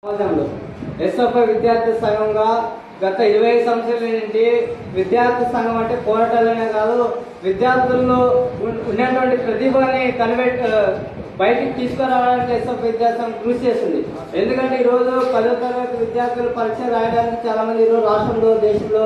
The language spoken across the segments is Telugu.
సమాజంలో ఎస్ఎఫ్ఐ విద్యార్థి సంఘంగా గత 25 సంవత్సరాల నుండి విద్యార్థి సంఘం అంటే పోరాటాలనే కాదు, విద్యార్థుల్లో ఉన్నటువంటి ప్రతిభని బయటికి తీసుకురావడానికి ఎస్ఎఫ్ఐ విద్యార్థి సంఘం కృషి చేస్తుంది. ఎందుకంటే ఈరోజు 10వ తరగతి విద్యార్థులు పరీక్ష రాయడానికి చాలా మంది ఈరోజు రాష్ట్రంలో దేశంలో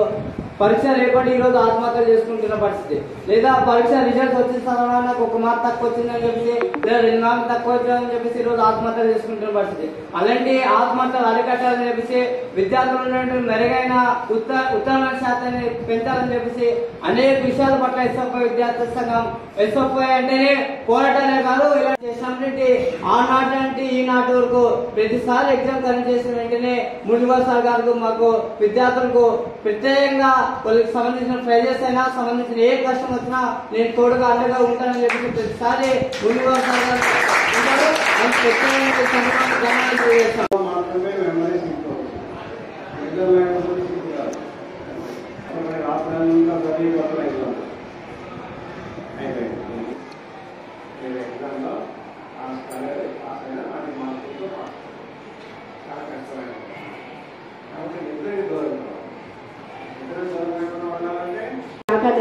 పరీక్ష రేపటి ఈరోజు ఆత్మహత్యలు చేసుకుంటున్న పరిస్థితి, లేదా పరీక్ష రిజల్ట్స్ వచ్చిన తర్వాత నాకు 1 మార్క్ తక్కువ వచ్చిందని చెప్పేసి లేదా 2 మార్కులు తక్కువ వచ్చాయని చెప్పేసి ఈరోజు ఆత్మహత్యలు చేసుకుంటున్న పరిస్థితి. అలాంటి ఆత్మహత్యలు అరికట్టాలని చెప్పేసి విద్యార్థులు ఉన్నటువంటి మెరుగైన ఉత్తరణ శాతాన్ని పెంచాలని చెప్పేసి అనేక విషయాల పట్ల ఎస్ఎఫ్ఐ విద్యార్థి సంఘం ఎస్ఎఫ్ఐ అంటేనే పోరాటాలే కాదు, ఇలా చేసినటువంటి ఆనాటి అంటే ఈనాటి వరకు ప్రతిసారి ఎగ్జామ్ కండక్ట్ చేసిన వెంటనే మునివాస గారికి మాకు విద్యార్థులకు ప్రత్యేకంగా వాళ్ళకి సంబంధించిన ప్రైజెస్ అయినా సంబంధించిన ఏ కష్టం వచ్చినా నేను తోడుగా అండగా ఉంటానని చెప్పి ప్రతిసారి మునివాస గారు ఉంటారు.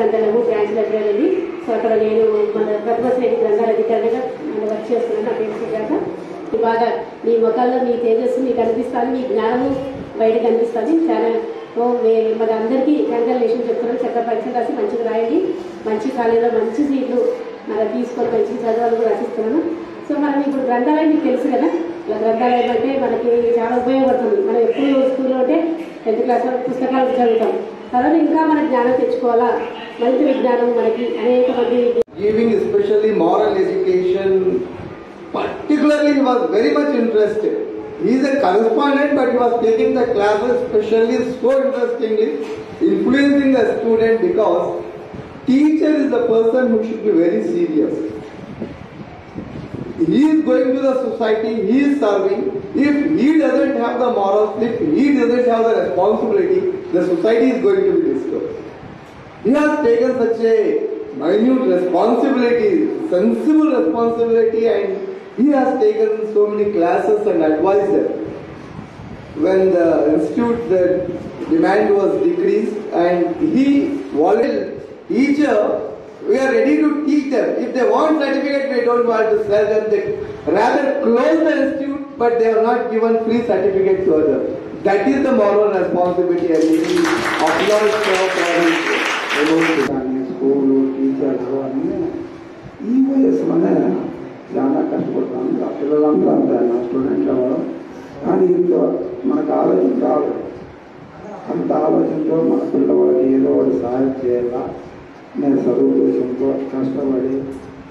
గ్రంథాలము బ్రాంచ్ లైబ్రరీ. సో అక్కడ నేను మన ప్రతిభ శ్రేణి గ్రంథాల అధికారిగా వర్క్ చేస్తున్నాను. నా పేరు సుజాత. బాగా మీ ముఖాల్లో మీ తేజస్సు మీకు కనిపిస్తుంది, మీ జ్ఞానము బయట కనిపిస్తుంది. చాలా మరి అందరికీ కంగ్రాచులేషన్ చెప్తున్నాను. చక్కగా పరీక్షలు రాసి మంచిగా రాయండి, మంచి కాలేజీలో మంచి సీట్లు మరి తీసుకొని మంచిగా చదవాలని కూడా రాసిస్తున్నాను. సో మనం ఇప్పుడు గ్రంథాలయం మీకు తెలుసు కదా, ఇలా గ్రంథాలయం అంటే మనకి చాలా ఉపయోగపడుతుంది. మనం ఎప్పుడు స్కూల్లో ఉంటే 10th క్లాస్ పుస్తకాలు చదువుతాం, తర్వాత ఇంకా మన జ్ఞానం తెచ్చుకోవాలా, మరింత విజ్ఞానం మనకి అనేక మంది giving especially moral education. Particularly he was very much interested. He is a correspondent, but he was taking the classes especially so interestingly, influencing the student, because teacher is the person who should be very serious. He is going to the society, he is serving. If he doesn't have the morals, if he doesn't have the responsibility, the society is going to be disturbed. He has taken such a minute responsibility, sensible responsibility, and he has taken so many classes and advised them. When the institute the demand was decreased and he wanted teacher, we are ready to teach them. If they want certificate, we don't want to sell them. They rather close the institute, but they have not given free certificate to others. That is the moral responsibility, and we acknowledge school teachers అన్నీ ఈ వయసులోనే చాలా కష్టపడుతున్నాను. ఆ పిల్లలందరూ అంతే, నా స్టూడెంట్లు ఎవరు. కానీ ఇంట్లో మనకు ఆలోచన రాదు. అంత ఆలోచనతో మన పిల్లవాడికి ఏదో ఒకటి సహాయం చేయాలా, నేను చదువు దేశంతో కష్టపడి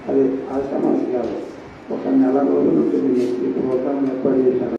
అది ఆ సమస్య కాదు. ఒక నెల రోజులు ఉంటుంది. ఇప్పుడు ఒక ఎప్పటి చేశాను.